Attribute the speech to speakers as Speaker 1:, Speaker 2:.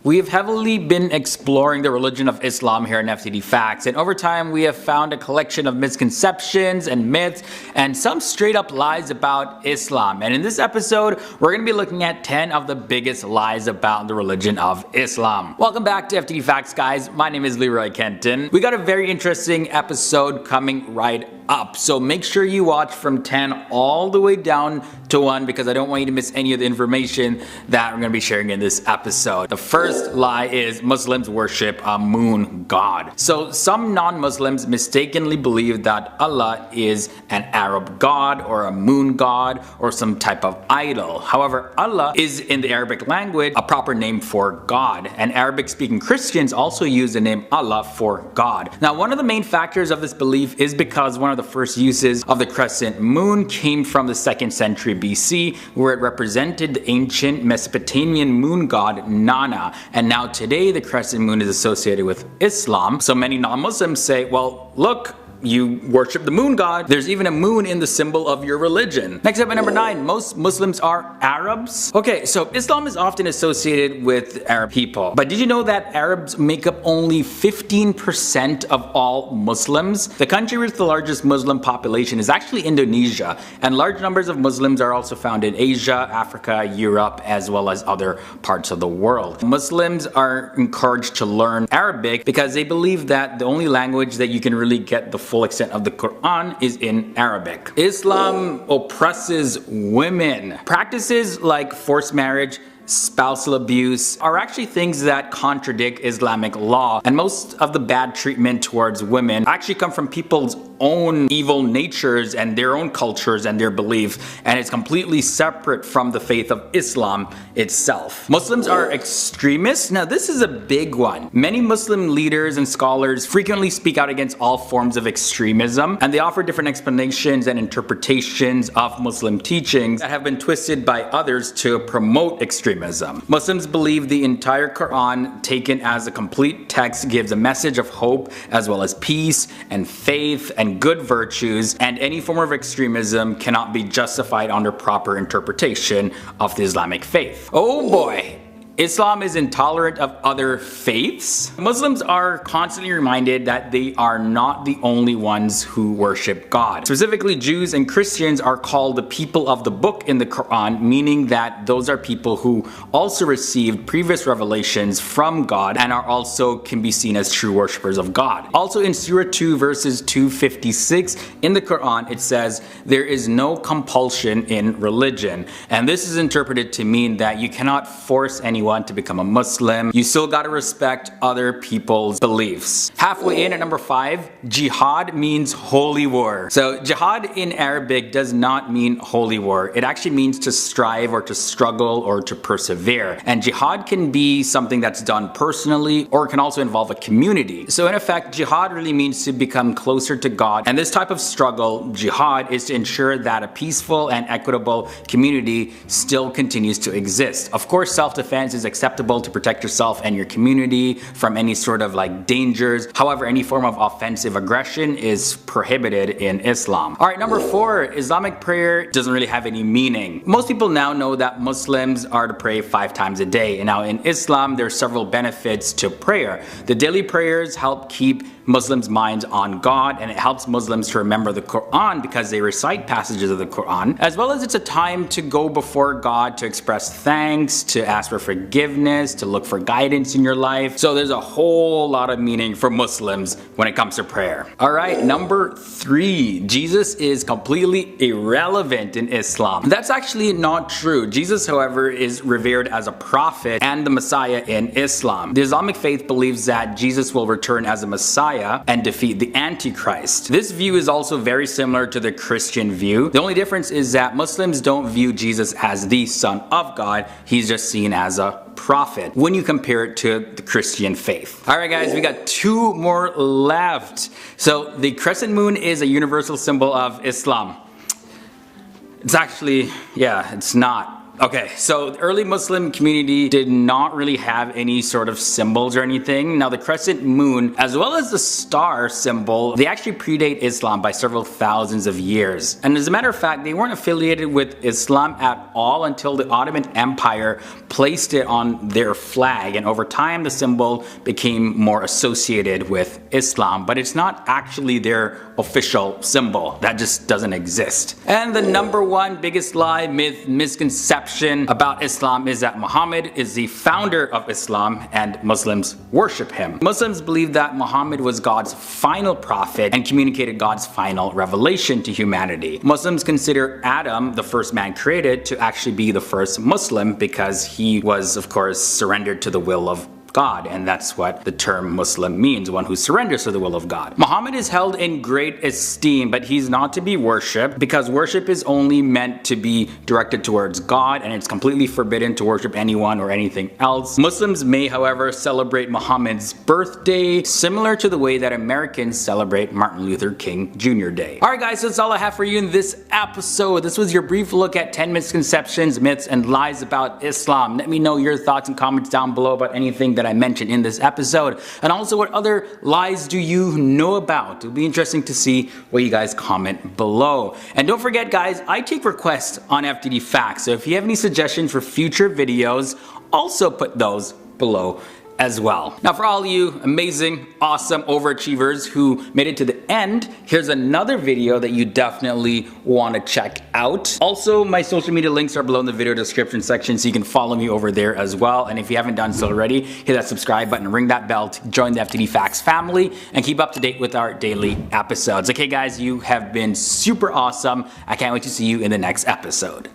Speaker 1: We have heavily been exploring the religion of Islam here in FTD Facts, and over time we have found a collection of misconceptions and myths and some straight up lies about Islam. And in this episode, we're going to be looking at 10 of the biggest lies about the religion of Islam. Welcome back to FTD Facts, guys. My name is Leroy Kenton. We got a very interesting episode coming right up, so make sure you watch from 10 all the way down to 1 because I don't want you to miss any of the information that we're going to be sharing in this episode. The first lie is Muslims worship a moon god. So some non-Muslims mistakenly believe that Allah is an Arab god or a moon god or some type of idol. However, Allah is in the Arabic language a proper name for God, and Arabic speaking Christians also use the name Allah for God. Now, one of the main factors of this belief is because one of the first uses of the crescent moon came from the 2nd century BC, where it represented the ancient Mesopotamian moon god Nana. And now today the crescent moon is associated with Islam. So many non-Muslims say, well, look, you worship the moon god. There's even a moon in the symbol of your religion. Next up at number 9, most Muslims are Arabs. Okay, so Islam is often associated with Arab people. But did you know that Arabs make up only 15% of all Muslims? The country with the largest Muslim population is actually Indonesia, and large numbers of Muslims are also found in Asia, Africa, Europe, as well as other parts of the world. Muslims are encouraged to learn Arabic because they believe that the only language that you can really get the full extent of the Quran is in Arabic. Islam oppresses women. Practices like forced marriage, spousal abuse are actually things that contradict Islamic law, and most of the bad treatment towards women actually come from people's own evil natures and their own cultures and their beliefs, and it's completely separate from the faith of Islam itself. Muslims are extremists. Now, this is a big one. Many Muslim leaders and scholars frequently speak out against all forms of extremism, and they offer different explanations and interpretations of Muslim teachings that have been twisted by others to promote extremism. Muslims believe the entire Quran, taken as a complete text, gives a message of hope as well as peace and faith and good virtues, and any form of extremism cannot be justified under proper interpretation of the Islamic faith. Oh boy! Islam is intolerant of other faiths. Muslims are constantly reminded that they are not the only ones who worship God. Specifically, Jews and Christians are called the people of the book in the Quran, meaning that those are people who also received previous revelations from God and are also can be seen as true worshippers of God. Also in Surah 2 verses 256 in the Quran, it says, "There is no compulsion in religion." And this is interpreted to mean that you cannot force anyone to become a Muslim. You still gotta respect other people's beliefs. Halfway in at number 5, jihad means holy war. So jihad in Arabic does not mean holy war. It actually means to strive or to struggle or to persevere. And jihad can be something that's done personally, or it can also involve a community. So in effect, jihad really means to become closer to God. And this type of struggle, jihad, is to ensure that a peaceful and equitable community still continues to exist. Of course, self-defense is acceptable to protect yourself and your community from any sort of dangers. However, any form of offensive aggression is prohibited in Islam. Alright, number 4, Islamic prayer doesn't really have any meaning. Most people now know that Muslims are to pray 5 times a day. And now in Islam, there are several benefits to prayer. The daily prayers help keep Muslims' minds on God, and it helps Muslims to remember the Quran because they recite passages of the Quran, as well as it's a time to go before God to express thanks, to ask for forgiveness, to look for guidance in your life. So there's a whole lot of meaning for Muslims when it comes to prayer. Alright, number 3, Jesus is completely irrelevant in Islam. That's actually not true. Jesus, however, is revered as a prophet and the Messiah in Islam. The Islamic faith believes that Jesus will return as a Messiah and defeat the Antichrist. This view is also very similar to the Christian view. The only difference is that Muslims don't view Jesus as the Son of God. He's just seen as a prophet when you compare it to the Christian faith. Alright guys, we got 2 more left. So the crescent moon is a universal symbol of Islam. It's actually, yeah, it's not. Okay, so the early Muslim community did not really have any sort of symbols or anything. Now the crescent moon, as well as the star symbol, they actually predate Islam by several thousands of years. And as a matter of fact, they weren't affiliated with Islam at all until the Ottoman Empire placed it on their flag. And over time, the symbol became more associated with Islam, but it's not actually their official symbol. That just doesn't exist. And the number one biggest lie, myth, misconception about Islam is that Muhammad is the founder of Islam and Muslims worship him. Muslims believe that Muhammad was God's final prophet and communicated God's final revelation to humanity. Muslims consider Adam, the first man created, to actually be the first Muslim because he was, of course, surrendered to the will of God, and that's what the term Muslim means, one who surrenders to the will of God. Muhammad is held in great esteem, but he's not to be worshipped because worship is only meant to be directed towards God, and it's completely forbidden to worship anyone or anything else. Muslims may, however, celebrate Muhammad's birthday similar to the way that Americans celebrate Martin Luther King Jr. Day. Alright guys, so that's all I have for you in this episode. This was your brief look at 10 misconceptions, myths, and lies about Islam. Let me know your thoughts and comments down below about anything that I mentioned in this episode, and also what other lies do you know about. It'll be interesting to see what you guys comment below. And don't forget guys, I take requests on FTD Facts, so if you have any suggestions for future videos, also put those below as well. Now for all you amazing, awesome overachievers who made it to the end, here's another video that you definitely want to check out. Also, my social media links are below in the video description section, so you can follow me over there as well. And if you haven't done so already, hit that subscribe button, ring that bell to join the FTD Facts family and keep up to date with our daily episodes. Okay guys, you have been super awesome. I can't wait to see you in the next episode.